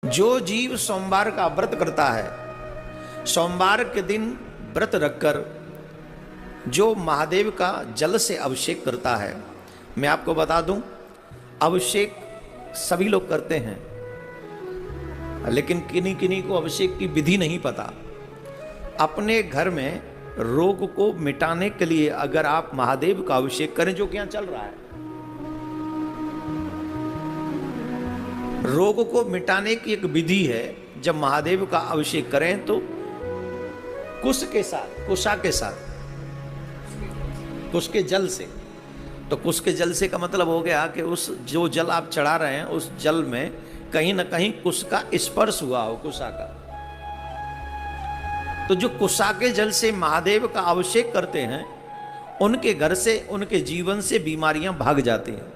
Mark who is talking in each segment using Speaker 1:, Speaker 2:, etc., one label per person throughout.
Speaker 1: जो जीव सोमवार का व्रत करता है, सोमवार के दिन व्रत रखकर जो महादेव का जल से अभिषेक करता है, मैं आपको बता दूं, अभिषेक सभी लोग करते हैं, लेकिन किन्हीं किन्हीं को अभिषेक की विधि नहीं पता। अपने घर में रोग को मिटाने के लिए अगर आप महादेव का अभिषेक करें, जो कि यहां चल रहा है, रोग को मिटाने की एक विधि है। जब महादेव का अभिषेक करें तो कुश के साथ, कुशा के साथ, कुश के जल से, तो कुश के जल से का मतलब हो गया कि उस जो जल आप चढ़ा रहे हैं उस जल में कहीं ना कहीं कुश का स्पर्श हुआ हो, कुशा का। तो जो कुशा के जल से महादेव का अभिषेक करते हैं, उनके घर से, उनके जीवन से बीमारियां भाग जाती हैं।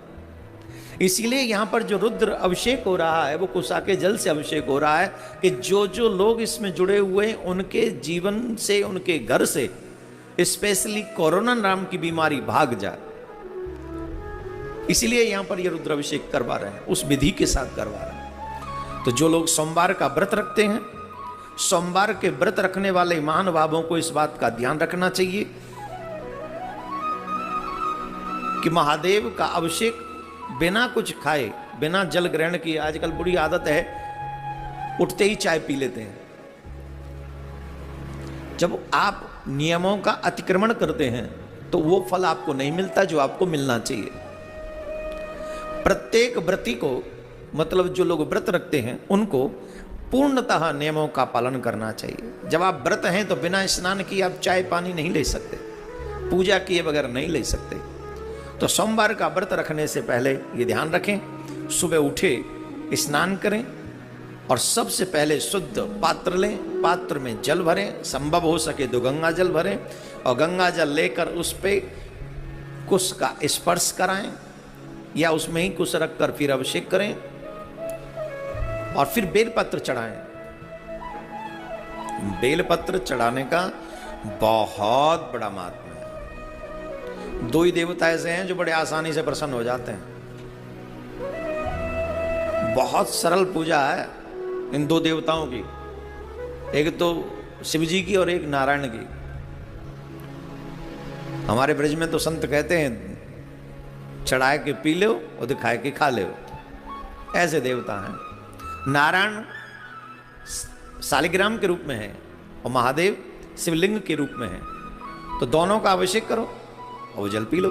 Speaker 1: इसीलिए यहां पर जो रुद्र अभिषेक हो रहा है वो कुशा के जल से अभिषेक हो रहा है कि जो जो लोग इसमें जुड़े हुए हैं उनके जीवन से, उनके घर से स्पेशली कोरोना नाम की बीमारी भाग जाए। इसीलिए यहां पर ये रुद्र अभिषेक करवा रहे हैं, उस विधि के साथ करवा रहे हैं। तो जो लोग सोमवार का व्रत रखते हैं, सोमवार के व्रत रखने वाले महानुभावों को इस बात का ध्यान रखना चाहिए कि महादेव का अभिषेक बिना कुछ खाए, बिना जल ग्रहण किए, आजकल बुरी आदत है, उठते ही चाय पी लेते हैं। जब आप नियमों का अतिक्रमण करते हैं तो वो फल आपको नहीं मिलता जो आपको मिलना चाहिए। प्रत्येक व्रती को, मतलब जो लोग व्रत रखते हैं, उनको पूर्णतः नियमों का पालन करना चाहिए। जब आप व्रत हैं तो बिना स्नान किए आप चाय पानी नहीं ले सकते, पूजा किए बगैर नहीं ले सकते। तो सोमवार का व्रत रखने से पहले ये ध्यान रखें, सुबह उठे, स्नान करें और सबसे पहले शुद्ध पात्र लें, पात्र में जल भरें, संभव हो सके तो गंगा जल भरें और गंगा जल लेकर उस पे कुश का स्पर्श कराएं या उसमें ही कुश रखकर फिर अभिषेक करें और फिर बेलपत्र चढ़ाएं। बेलपत्र चढ़ाने का बहुत बड़ा महत्व है। दो ही देवता ऐसे हैं जो बड़े आसानी से प्रसन्न हो जाते हैं। बहुत सरल पूजा है इन दो देवताओं की, एक तो शिव जी की और एक नारायण की। हमारे ब्रज में तो संत कहते हैं चढ़ाए के पी लो और दिखाए के खा लो, ऐसे देवता हैं। नारायण शालिग्राम के रूप में है और महादेव शिवलिंग के रूप में है। तो दोनों का अभिषेक करो और जल पी लो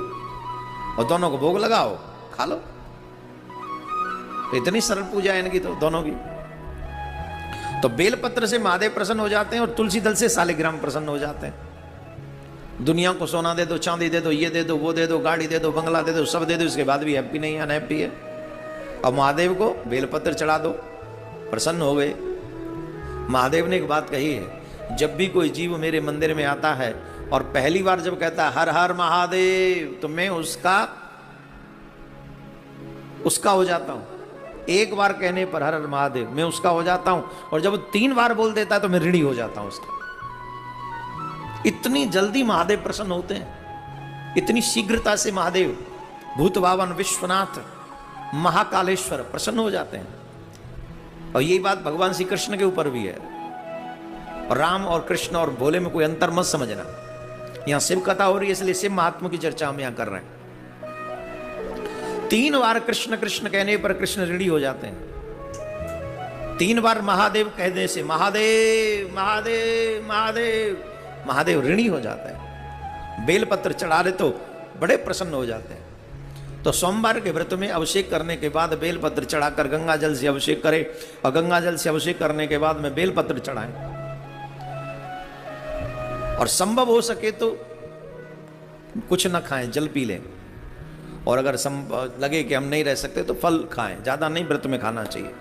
Speaker 1: और दोनों को भोग लगाओ, खा लो। तो इतनी सरल पूजा है इनकी, तो दोनों की। तो बेलपत्र से महादेव प्रसन्न हो जाते हैं और तुलसी दल से शालिग्राम प्रसन्न हो जाते हैं। दुनिया को सोना दे दो, चांदी दे दो, ये दे दो, वो दे दो, गाड़ी दे दो, बंगला दे दो, सब दे दो, इसके बाद भी हैप्पी नहीं है, अनहैप्पी है। और महादेव को बेलपत्र चढ़ा दो, प्रसन्न हो गए। महादेव ने एक बात कही है, जब भी कोई जीव मेरे मंदिर में आता है और पहली बार जब कहता है हर हर महादेव, तो मैं उसका हो जाता हूं। एक बार कहने पर हर हर महादेव मैं उसका हो जाता हूं, और जब 3 बार बोल देता है तो मैं ऋणी हो जाता हूं उसका। इतनी जल्दी महादेव प्रसन्न होते हैं, इतनी शीघ्रता से महादेव भूत भावन विश्वनाथ महाकालेश्वर प्रसन्न हो जाते हैं। और यही बात भगवान श्री कृष्ण के ऊपर भी है। और राम और कृष्ण और भोले में कोई अंतर मत समझना। यहां शिव कथा हो रही है इसलिए शिव महात्मा की चर्चा हम यहां कर रहे हैं। 3 बार कृष्ण कृष्ण कहने पर कृष्ण ऋणी हो जाते हैं। 3 बार महादेव कहने से महादेव महादेव महादेव महादेव ऋणी हो जाता है। बेलपत्र चढ़ा दे तो बड़े प्रसन्न हो जाते हैं। तो सोमवार के व्रत में अभिषेक करने के बाद बेलपत्र चढ़ाकर गंगा जल से अभिषेक करें और गंगा जल से अभिषेक करने के बाद में बेलपत्र चढ़ाएं और संभव हो सके तो कुछ न खाएं, जल पी लें। और अगर लगे कि हम नहीं रह सकते तो फल खाएं, ज्यादा नहीं व्रत में खाना चाहिए।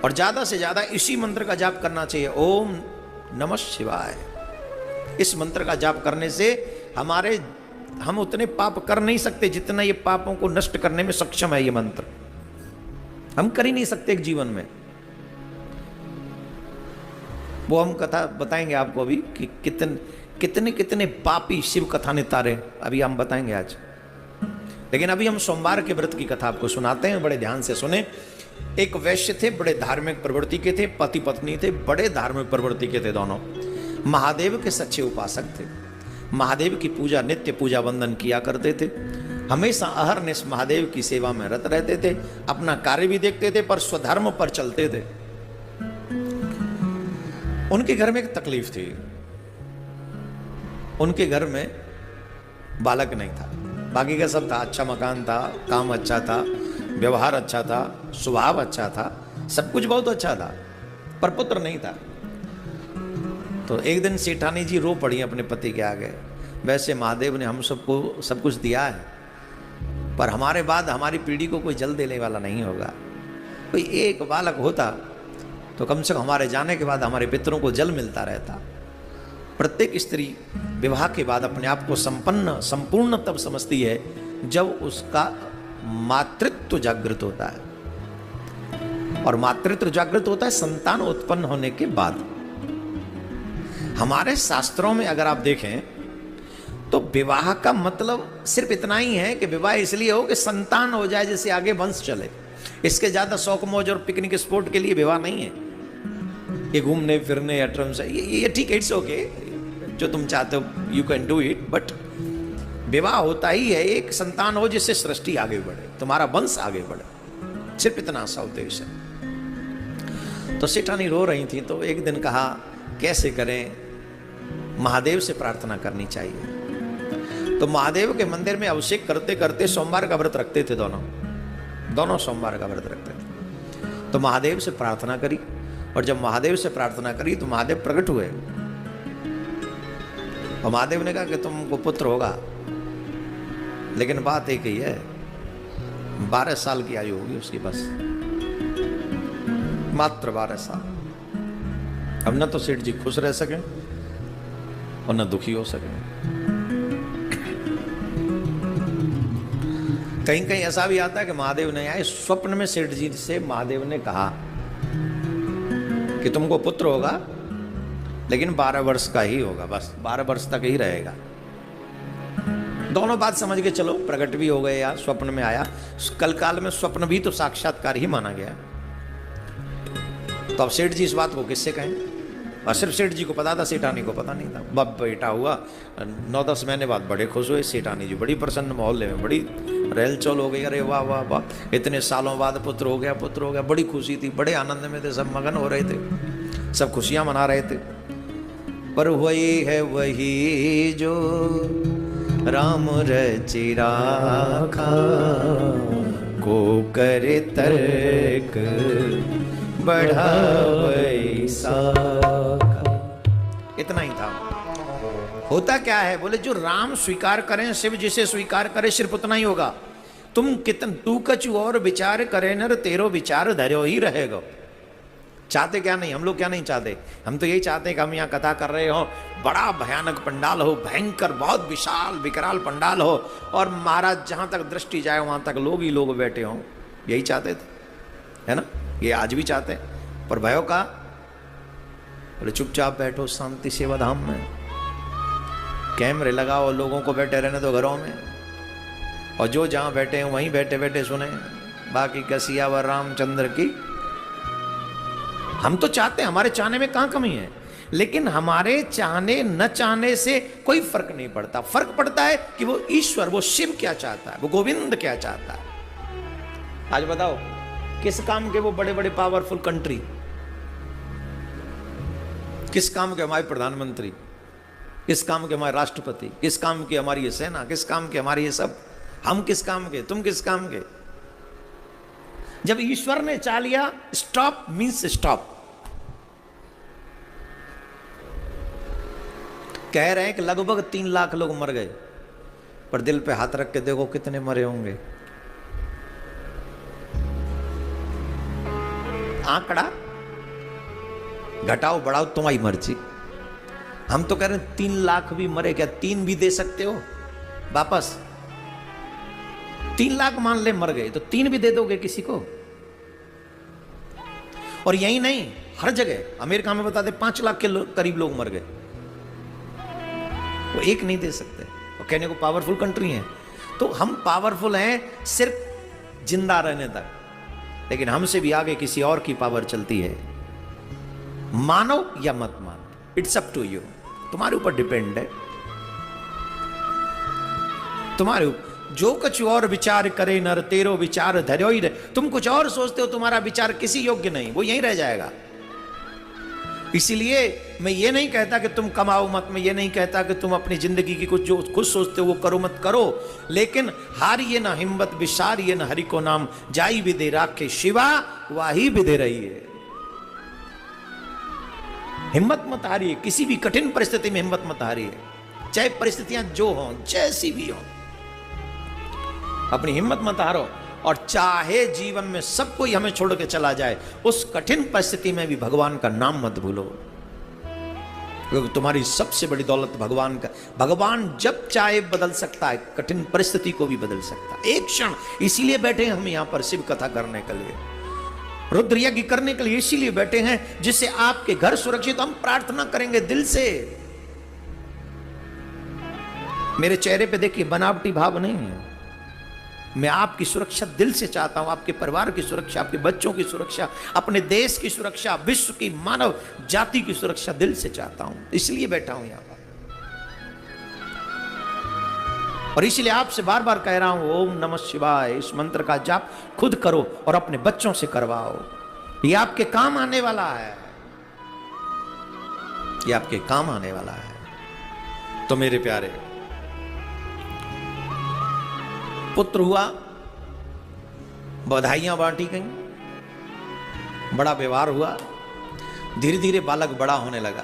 Speaker 1: और ज्यादा से ज्यादा इसी मंत्र का जाप करना चाहिए, ओम नमः शिवाय। इस मंत्र का जाप करने से हम उतने पाप कर नहीं सकते जितना ये पापों को नष्ट करने में सक्षम है। ये मंत्र हम कर ही नहीं सकते एक जीवन में। वो हम कथा बताएंगे आपको अभी कि कितने कितने पापी शिव कथा ने तारे, अभी हम बताएंगे आज। लेकिन अभी हम सोमवार के व्रत की कथा आपको सुनाते हैं, बड़े ध्यान से सुने। एक वैश्य थे, बड़े धार्मिक प्रवृत्ति के थे, पति पत्नी थे, बड़े धार्मिक प्रवृत्ति के थे दोनों, महादेव के सच्चे उपासक थे, महादेव की पूजा, नित्य पूजा वंदन किया करते थे, हमेशा अहरनिश महादेव की सेवा में रत रहते थे, अपना कार्य भी देखते थे पर स्वधर्म पर चलते थे। उनके घर में एक तकलीफ थी, उनके घर में बालक नहीं था, बाकी का सब था, अच्छा मकान था, काम अच्छा था, व्यवहार अच्छा था, स्वभाव अच्छा था, सब कुछ बहुत अच्छा था, पर पुत्र नहीं था। तो एक दिन सेठानी जी रो पड़ी अपने पति के आगे, वैसे महादेव ने हम सबको सब कुछ दिया है, पर हमारे बाद हमारी पीढ़ी को कोई जल देने वाला नहीं होगा, कोई एक बालक होता तो कम से कम हमारे जाने के बाद हमारे पितरों को जल मिलता रहता। प्रत्येक स्त्री विवाह के बाद अपने आप को संपूर्ण तब समझती है जब उसका मातृत्व जागृत होता है, और मातृत्व जागृत होता है संतान उत्पन्न होने के बाद। हमारे शास्त्रों में अगर आप देखें तो विवाह का मतलब सिर्फ इतना ही है कि विवाह इसलिए हो कि संतान हो जाए, जिससे आगे वंश चले। इसके ज्यादा शौक मौज और पिकनिक स्पॉट के लिए विवाह नहीं है, ये घूमने फिरने या ट्रम से ये ठीक है, इट्स ओके, जो तुम चाहते हो you can do it, but विवाह होता ही है एक संतान हो जिससे सृष्टि आगे बढ़े, तुम्हारा वंश आगे बढ़े, सिर्फ इतना सा उद्देश्य है। तो सेठानी रो रही थी, तो एक दिन कहा कैसे करें, महादेव से प्रार्थना करनी चाहिए। तो महादेव के मंदिर में अभिषेक करते करते सोमवार का व्रत रखते थे, दोनों सोमवार का व्रत रखते थे। तो महादेव से प्रार्थना करी, और जब महादेव से प्रार्थना करी तो महादेव प्रकट हुए, और महादेव ने कहा कि तुमको पुत्र होगा, लेकिन बात एक ही है, 12 साल की आयु होगी उसकी, बस मात्र 12 साल। अब न तो सेठ जी खुश रह सके और न दुखी हो सके। कहीं कहीं ऐसा भी आता है कि महादेव नहीं आए, स्वप्न में सेठ जी से महादेव ने कहा कि तुमको पुत्र होगा, लेकिन 12 वर्ष का ही होगा, बस 12 वर्ष तक ही रहेगा। दोनों बात समझ के चलो, प्रकट भी हो गए या स्वप्न में आया, कल काल में स्वप्न भी तो साक्षात्कार ही माना गया। तो अब सेठ जी इस बात को किससे कहें, और सिर्फ सेठ जी को पता था, सेठानी को पता नहीं था। बब बेटा हुआ, 9-10 महीने बाद बड़े खुश हुए, सेठानी जी बड़ी प्रसन्न, मोहल्ले में बड़ी रेल चोल हो गई, अरे वाह वाह वाह, इतने सालों बाद पुत्र हो गया, पुत्र हो गया, बड़ी खुशी थी, बड़े आनंद में थे, सब मगन हो रहे थे, सब खुशियां मना रहे थे। पर वही है वही जो राम रचि राखा, को करे तर्क बढ़ावै साखा। इतना ही था। होता क्या है, बोले जो राम स्वीकार करें, शिव जिसे स्वीकार करे, सिर्फ उतना ही होगा। तुम कितन तू कछु और विचार करे नर, तेरो विचार धर्यो ही रहेगा। चाहते क्या नहीं, हम लोग क्या नहीं चाहते, हम तो यही चाहते हैं कि हम यहाँ कथा कर रहे हो, बड़ा भयानक पंडाल हो, भयंकर बहुत विशाल विकराल पंडाल हो, और महाराज जहाँ तक दृष्टि जाए वहाँ तक लोग ही लोग बैठे हों, यही चाहते थे, है ना, ये आज भी चाहते हैं। पर भयो का बोले चुपचाप बैठो शांति सेवा धाम में, कैमरे लगाओ, लोगों को बैठे रहने दो घरों में, और जो जहाँ बैठे हैं वहीं बैठे बैठे सुने, बाकी का सियावर रामचंद्र की। हम तो चाहते हैं, हमारे चाहने में कहाँ कमी है, लेकिन हमारे चाहने न चाहने से कोई फर्क नहीं पड़ता। फर्क पड़ता है कि वो ईश्वर, वो शिव क्या चाहता है, वो गोविंद क्या चाहता है। आज बताओ किस काम के वो बड़े बड़े पावरफुल कंट्री, किस काम के हमारे प्रधानमंत्री, किस काम के हमारे राष्ट्रपति, किस काम की हमारी ये सेना, किस काम के हमारी ये सब, हम किस काम के, तुम किस काम के। जब ईश्वर ने चाह लिया, स्टॉप मीन्स स्टॉप। कह रहे हैं कि लगभग 3 लाख लोग मर गए, पर दिल पे हाथ रख के देखो कितने मरे होंगे। आंकड़ा घटाओ बढ़ाओ तुम्हारी मर्जी। हम तो कह रहे हैं 3 लाख भी मरे, क्या 3 भी दे सकते हो वापस? 3 लाख मान ले मर गए, तो 3 भी दे दोगे किसी को? और यही नहीं, हर जगह अमेरिका में बता दे 5 लाख के करीब लोग मर गए, वो एक नहीं दे सकते। वो कहने को पावरफुल कंट्री है, तो हम पावरफुल हैं सिर्फ जिंदा रहने तक, लेकिन हमसे भी आगे किसी और की पावर चलती है। मानो या मत मानो, इट्स अप टू यू, तुम्हारे ऊपर डिपेंड है। तुम्हारे ऊपर जो कुछ और विचार करे नर तेरो विचार धर्यो ही रहे। तुम कुछ और सोचते हो, तुम्हारा विचार किसी योग्य नहीं, वो यहीं रह जाएगा। इसीलिए मैं ये नहीं कहता कि तुम कमाओ मत, मैं ये नहीं कहता कि तुम अपनी जिंदगी की कुछ जो खुद सोचते हो वो करो मत करो, लेकिन हारिए ना हिम्मत विसारिए ना हरि को नाम, जाई विदे राखे शिवा वाही विदे रही है। हिम्मत मत हारिए, किसी भी कठिन परिस्थिति में हिम्मत मत हारिए, चाहे परिस्थितियां जो हों जैसी भी हों, अपनी हिम्मत मत हारो। और चाहे जीवन में सब कोई हमें छोड़ के चला जाए, उस कठिन परिस्थिति में भी भगवान का नाम मत भूलो, क्योंकि तुम्हारी सबसे बड़ी दौलत भगवान का। भगवान जब चाहे बदल सकता है, कठिन परिस्थिति को भी बदल सकता है एक क्षण। इसीलिए बैठे हम यहां पर शिव कथा करने के लिए, रुद्र यज्ञ करने के लिए इसीलिए बैठे हैं, जिससे आपके घर सुरक्षित। हम प्रार्थना करेंगे दिल से। मेरे चेहरे पे देखिए बनावटी भाव नहीं है। मैं आपकी सुरक्षा दिल से चाहता हूं, आपके परिवार की सुरक्षा, आपके बच्चों की सुरक्षा, अपने देश की सुरक्षा, विश्व की मानव जाति की सुरक्षा दिल से चाहता हूं, इसलिए बैठा हूं यहां पर। और इसलिए आपसे बार बार कह रहा हूं, ओम नमः शिवाय इस मंत्र का जाप खुद करो और अपने बच्चों से करवाओ। ये आपके काम आने वाला है, ये आपके काम आने वाला है। तो मेरे प्यारे, पुत्र हुआ, बधाइयां बांटी गई, बड़ा व्यवहार हुआ, धीरे धीरे बालक बड़ा होने लगा।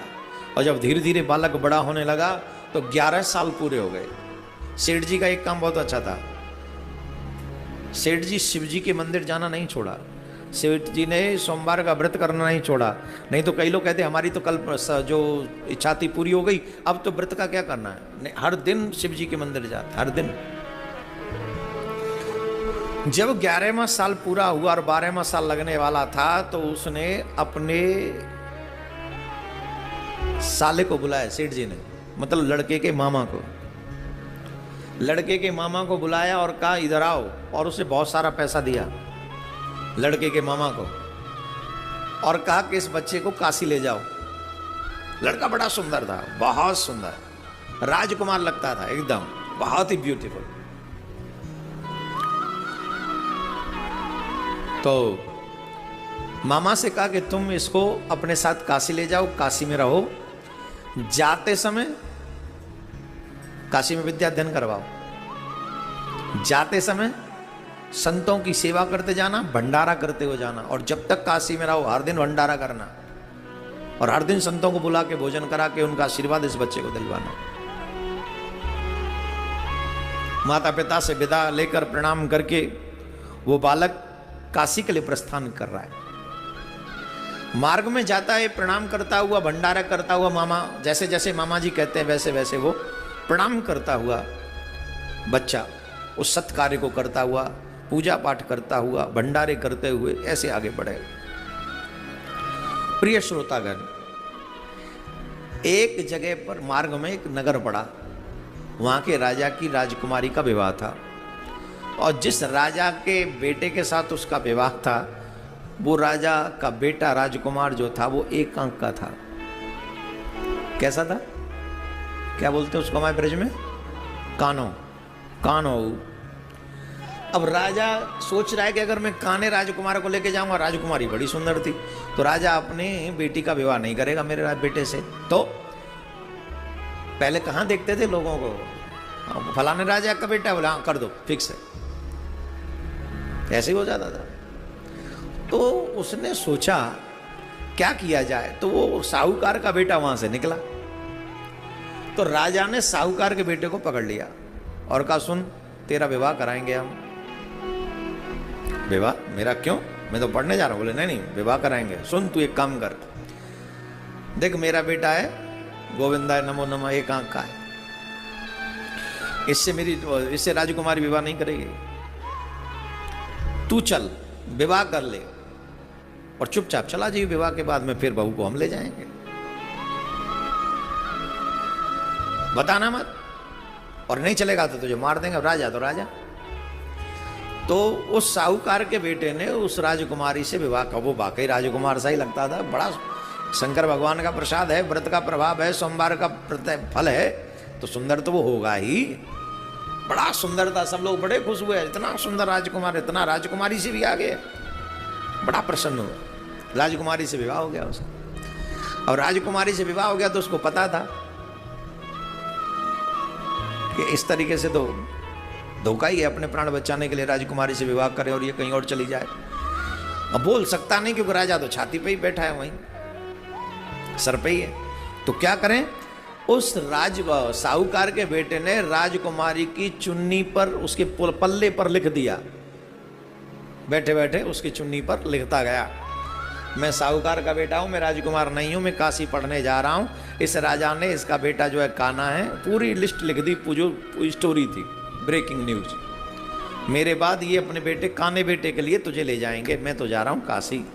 Speaker 1: और जब धीरे धीरे बालक बड़ा होने लगा तो 11 साल पूरे हो गए। सेठ जी का एक काम बहुत अच्छा था, सेठ जी शिव जी के मंदिर जाना नहीं छोड़ा। सेठ जी ने सोमवार का व्रत करना नहीं छोड़ा। नहीं तो कई लोग कहते हमारी तो कल जो इच्छा थी पूरी हो गई, अब तो व्रत का क्या करना है। हर दिन शिव जी के मंदिर जाता, हर दिन। जब 11वां साल पूरा हुआ और 12वां साल लगने वाला था, तो उसने अपने साले को बुलाया, सेठ जी ने, मतलब लड़के के मामा को। लड़के के मामा को बुलाया और कहा इधर आओ, और उसे बहुत सारा पैसा दिया लड़के के मामा को, और कहा कि इस बच्चे को काशी ले जाओ। लड़का बड़ा सुंदर था, बहुत सुंदर, राजकुमार लगता था एकदम, बहुत ही ब्यूटीफुल। तो मामा से कहा कि तुम इसको अपने साथ काशी ले जाओ, काशी में रहो, जाते समय काशी में विद्या अध्ययन करवाओ, जाते समय संतों की सेवा करते जाना, भंडारा करते हो जाना, और जब तक काशी में रहो हर दिन भंडारा करना, और हर दिन संतों को बुला के भोजन करा के उनका आशीर्वाद इस बच्चे को दिलवाना। माता पिता से विदा लेकर प्रणाम करके वो बालक काशी के लिए प्रस्थान कर रहा है। मार्ग में जाता है, प्रणाम करता हुआ, भंडारा करता हुआ, मामा जैसे जैसे मामा जी कहते हैं वैसे वैसे वो प्रणाम करता हुआ बच्चा उस सत्कार्य को करता हुआ, पूजा पाठ करता हुआ, भंडारे करते हुए ऐसे आगे बढ़े। प्रिय श्रोतागण, एक जगह पर मार्ग में एक नगर पड़ा, वहां के राजा की राजकुमारी का विवाह था, और जिस राजा के बेटे के साथ उसका विवाह था, वो राजा का बेटा राजकुमार जो था वो एक अंक का था। कैसा था, क्या बोलते हैं उसको हमारे ब्रज में, कानो, कानो। अब राजा सोच रहा है कि अगर मैं काने राजकुमार को लेके जाऊंगा, राजकुमारी बड़ी सुंदर थी, तो राजा अपने बेटी का विवाह नहीं करेगा मेरे बेटे से। तो पहले कहाँ देखते थे लोगों को, फलाने राजा का बेटा, बोला हाँ कर दो, फिक्स है, ऐसे ही हो जाता था। तो उसने सोचा क्या किया जाए, तो वो साहूकार का बेटा वहां से निकला। तो राजा ने साहूकार के बेटे को पकड़ लिया और कहा सुन, तेरा विवाह कराएंगे हम। विवाह मेरा? क्यों, मैं तो पढ़ने जा रहा हूं। बोले नहीं नहीं, विवाह कराएंगे। सुन तू एक काम कर, देख मेरा बेटा है गोविंदा नमो नमः, एक आंख का है, इससे राजकुमारी विवाह नहीं करेगी, तू चल विवाह कर ले और चुपचाप चला जाइए, विवाह के बाद में फिर बहू को हम ले जाएंगे, बताना मत, और नहीं चलेगा तो तुझे मार देंगे। राजा तो राजा। तो उस साहूकार के बेटे ने उस राजकुमारी से विवाह का, वो वाकई राजकुमार सा ही लगता था, बड़ा शंकर भगवान का प्रसाद है, व्रत का प्रभाव है, सोमवार का फल है, तो सुंदर तो वो होगा ही। बड़ा सुंदर था, सब लोग बड़े खुश हुए, इतना सुंदर राजकुमार, इतना, राजकुमारी से भी आ गए, बड़ा प्रसन्न हुआ। राजकुमारी से विवाह हो गया उसका, और राजकुमारी से विवाह हो गया तो उसको पता था कि इस तरीके से तो धोखा ही है, अपने प्राण बचाने के लिए राजकुमारी से विवाह करे और ये कहीं और चली जाए। अब बोल सकता नहीं क्योंकि राजा तो छाती पे ही बैठा है, वहीं सर पे ही है। तो क्या करें, उस साहूकार के बेटे ने राजकुमारी की चुन्नी पर, उसके पल्ले पर लिख दिया, बैठे बैठे उसकी चुन्नी पर लिखता गया, मैं साहूकार का बेटा हूं, मैं राजकुमार नहीं हूं, मैं काशी पढ़ने जा रहा हूं। इस राजा ने, इसका बेटा जो है कान्हा है, पूरी लिस्ट लिख दी, जो स्टोरी थी, ब्रेकिंग न्यूज, मेरे बाद ये अपने बेटे, कान्हे बेटे के लिए तुझे ले जाएंगे, मैं तो जा रहा हूं काशी।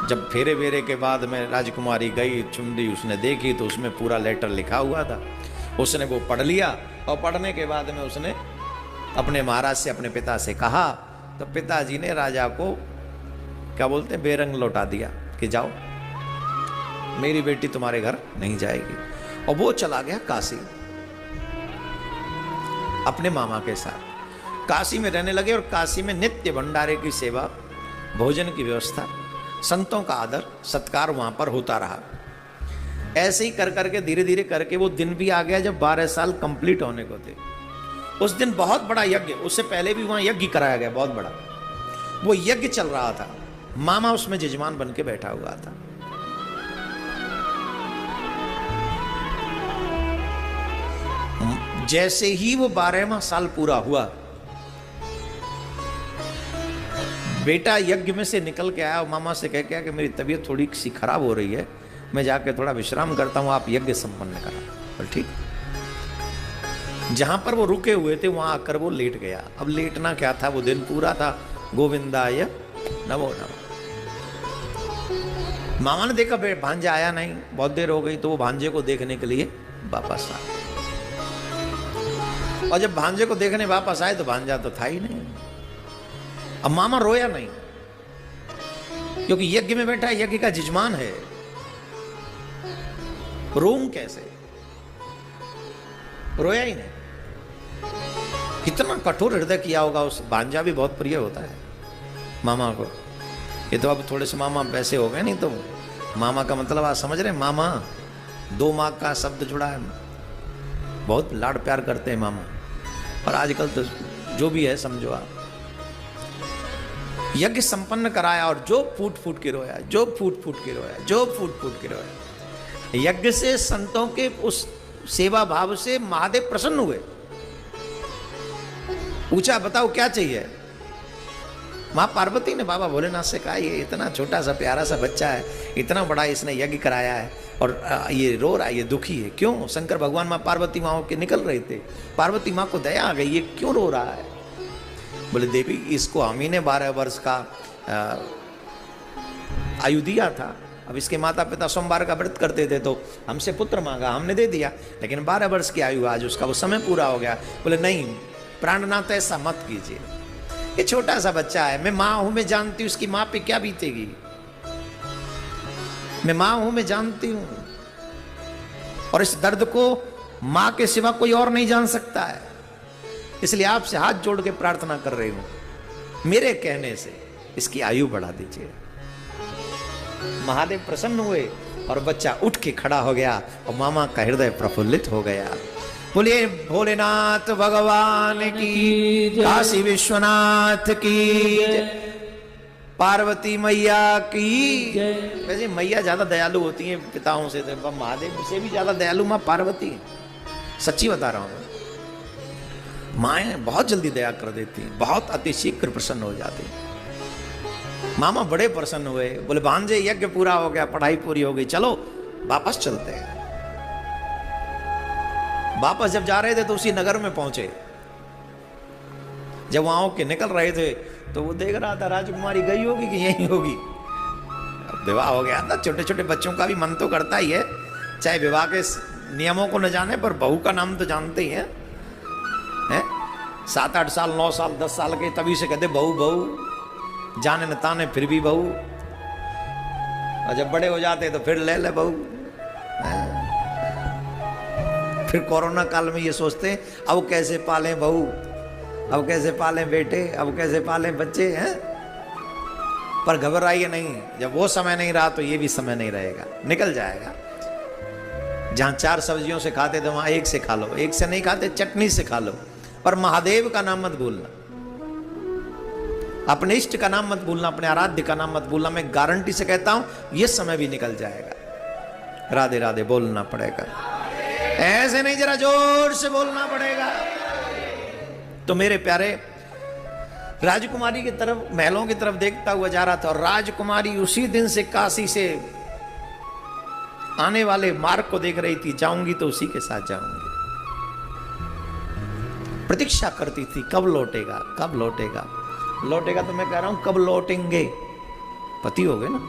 Speaker 1: जब फेरे वेरे के बाद में राजकुमारी गई, चुन्नी उसने देखी तो उसमें पूरा लेटर लिखा हुआ था, उसने वो पढ़ लिया, और पढ़ने के बाद में उसने अपने महाराज से, अपने पिता से कहा, तो पिताजी ने राजा को क्या बोलते हैं, बेरंग लौटा दिया कि जाओ, मेरी बेटी तुम्हारे घर नहीं जाएगी। और वो चला गया काशी अपने मामा के साथ, काशी में रहने लगे, और काशी में नित्य भंडारे की सेवा, भोजन की व्यवस्था, संतों का आदर सत्कार वहां पर होता रहा। ऐसे ही कर करके धीरे धीरे करके वो दिन भी आ गया जब 12 साल कंप्लीट होने को थे। उस दिन बहुत बड़ा यज्ञ, उससे पहले भी वहां यज्ञ कराया गया बहुत बड़ा, वो यज्ञ चल रहा था, मामा उसमें जजमान बन के बैठा हुआ था। जैसे ही वो 12वां साल पूरा हुआ, बेटा यज्ञ में से निकल के आया और मामा से कह के कि मेरी तबीयत थोड़ी सी खराब हो रही है, मैं जाके थोड़ा विश्राम करता हूं, आप यज्ञ संपन्न करा। और ठीक, जहां पर वो रुके हुए थे वहां आकर वो लेट गया। अब लेटना क्या था, वो दिन पूरा था, गोविंदाय नमो नमः। मामा ने देखा भांजा आया नहीं, बहुत देर हो गई, तो वो भांजे को देखने के लिए वापस आए, और जब भांजे को देखने वापस आए तो भांजा तो था ही नहीं। अब मामा रोया नहीं, क्योंकि यज्ञ में बैठा है, यज्ञ का जजमान है, रोऊं कैसे, रोया ही नहीं। कितना कठोर हृदय किया होगा उस, भांजा भी बहुत प्रिय होता है मामा को। ये तो अब थोड़े से मामा वैसे हो गए, नहीं तो मामा का मतलब आप समझ रहे हैं, मामा 2 माँ का शब्द जुड़ा है, बहुत लाड़ प्यार करते हैं मामा। और आजकल तो जो भी है समझो आप, यज्ञ संपन्न कराया, और जो फूट फूट के रोया, जो फूट फूट के रोया, जो फूट फूट के रोया। यज्ञ से, संतों के उस सेवा भाव से महादेव प्रसन्न हुए। पूछा, बताओ क्या चाहिए? माँ पार्वती ने बाबा भोलेनाथ से कहा, ये इतना छोटा सा प्यारा सा बच्चा है, इतना बड़ा इसने यज्ञ कराया है, और ये रो रहा है, ये दुखी है, क्यों? शंकर भगवान माँ पार्वती माँ के निकल रहे थे, पार्वती माँ को दया आ गई, ये क्यों रो रहा है? बोले, देवी इसको हम ही ने 12 वर्ष का आयु दिया था, अब इसके माता पिता सोमवार का व्रत करते थे तो हमसे पुत्र मांगा, हमने दे दिया, लेकिन 12 वर्ष की आयु आज उसका वो समय पूरा हो गया। बोले नहीं प्राणनाथ, ऐसा मत कीजिए, ये छोटा सा बच्चा है, मैं माँ हूं, मैं जानती हूँ उसकी माँ पे क्या बीतेगी, मैं माँ हूं, मैं जानती हूं, और इस दर्द को माँ के सिवा कोई और नहीं जान सकता है, इसलिए आपसे हाथ जोड़ के प्रार्थना कर रही हूं, मेरे कहने से इसकी आयु बढ़ा दीजिए। महादेव प्रसन्न हुए और बच्चा उठ के खड़ा हो गया और मामा का हृदय प्रफुल्लित हो गया। बोलिए भोलेनाथ भगवान की, काशी विश्वनाथ की, पार्वती मैया की। वैसे मैया ज्यादा दयालु होती हैं पिताओं से, तो महादेव से भी ज्यादा दयालु माँ पार्वती है, सच्ची बता रहा हूं। माएँ बहुत जल्दी दया कर देती हैं, बहुत अतिशीघ्र प्रसन्न हो जाती हैं। मामा बड़े प्रसन्न हुए, बोले भांजे यज्ञ पूरा हो गया, पढ़ाई पूरी हो गई, चलो वापस चलते हैं। वापस जब जा रहे थे तो उसी नगर में पहुंचे। जब वहां के निकल रहे थे तो वो देख रहा था राजकुमारी गई होगी कि यही होगी। अब विवाह हो गया था, छोटे छोटे बच्चों का भी मन तो करता ही है, चाहे विवाह के नियमों को न जाने पर बहू का नाम तो जानते ही है? 7-8 साल 9 साल 10 साल के तभी से कहते बहू बहू, जाने न ताने फिर भी बहू, और जब बड़े हो जाते तो फिर ले बहू। फिर कोरोना काल में ये सोचते हैं अब कैसे पालें बहू, अब कैसे पालें बेटे, अब कैसे पालें बच्चे हैं। पर घबराइए नहीं, जब वो समय नहीं रहा तो ये भी समय नहीं रहेगा, निकल जाएगा। जहां 4 सब्जियों से खाते थे वहां 1 से खा लो, 1 से नहीं खाते चटनी से खा लो, पर महादेव का नाम मत भूलना, अपने इष्ट का नाम मत भूलना, अपने आराध्य का नाम मत भूलना। मैं गारंटी से कहता हूं ये समय भी निकल जाएगा। राधे राधे बोलना पड़ेगा, ऐसे नहीं, जरा जोर से बोलना पड़ेगा। तो मेरे प्यारे, राजकुमारी की तरफ, महलों की तरफ देखता हुआ जा रहा था, और राजकुमारी उसी दिन से काशी से आने वाले मार्ग को देख रही थी, जाऊंगी तो उसी के साथ जाऊंगी। प्रतीक्षा करती थी कब लौटेगा, कब लौटेगा। लौटेगा तो मैं कह रहा हूं कब लौटेंगे, पति हो गए ना,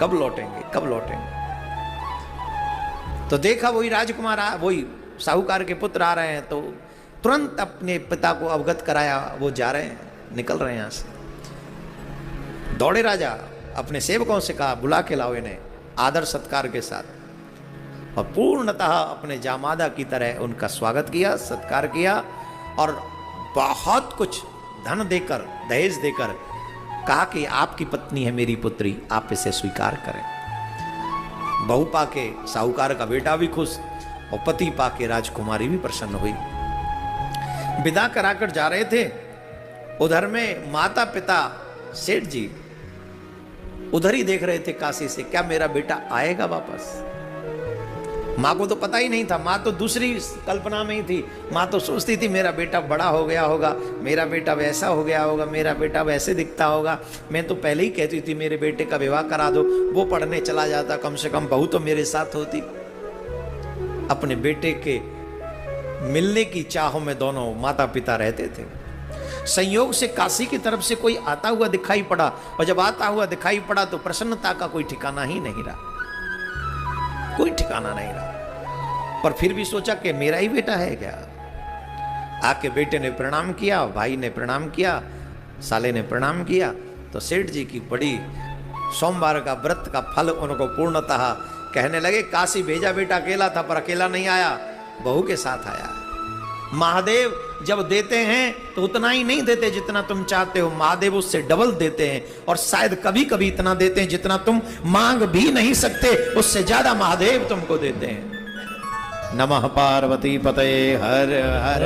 Speaker 1: कब लौटेंगे, कब लौटेंगे। तो देखा वही राजकुमार, वही साहूकार के पुत्र आ रहे हैं, तो तुरंत अपने पिता को अवगत कराया, वो जा रहे हैं, निकल रहे हैं यहां से। दौड़े राजा, अपने सेवकों से कहा बुला के लाओ इन्हें आदर सत्कार के साथ, और पूर्णतः अपने जामादा की तरह उनका स्वागत किया, सत्कार किया, और बहुत कुछ धन देकर, दहेज देकर कहा कि आपकी पत्नी है मेरी पुत्री, आप इसे स्वीकार करें। बहू पाके साहूकार का बेटा भी खुश, और पति पाके राजकुमारी भी प्रसन्न हुई। विदा कराकर जा रहे थे, उधर में माता पिता सेठ जी उधर ही देख रहे थे काशी से, क्या मेरा बेटा आएगा वापस। माँ को तो पता ही नहीं था, माँ तो दूसरी कल्पना में ही थी। माँ तो सोचती थी मेरा बेटा बड़ा हो गया होगा, मेरा बेटा वैसा हो गया होगा, मेरा बेटा वैसे दिखता होगा। मैं तो पहले ही कहती थी मेरे बेटे का विवाह करा दो, वो पढ़ने चला जाता, कम से कम बहू तो मेरे साथ होती। अपने बेटे के मिलने की चाहों में दोनों माता पिता रहते थे। संयोग से काशी की तरफ से कोई आता हुआ दिखाई पड़ा, और जब आता हुआ दिखाई पड़ा तो प्रसन्नता का कोई ठिकाना ही नहीं रहा, कोई ठिकाना नहीं रहा। पर फिर भी सोचा कि मेरा ही बेटा है क्या। आके बेटे ने प्रणाम किया, भाई ने प्रणाम किया, साले ने प्रणाम किया, तो सेठ जी की बड़ी सोमवार का व्रत का फल उनको पूर्णतः कहने लगे। काशी भेजा बेटा अकेला था, पर अकेला नहीं आया, बहू के साथ आया। महादेव जब देते हैं तो उतना ही नहीं देते जितना तुम चाहते हो, महादेव उससे डबल देते हैं, और शायद कभी कभी इतना देते हैं जितना तुम मांग भी नहीं सकते, उससे ज्यादा महादेव तुमको देते हैं। नमः पार्वती पतये हर हर।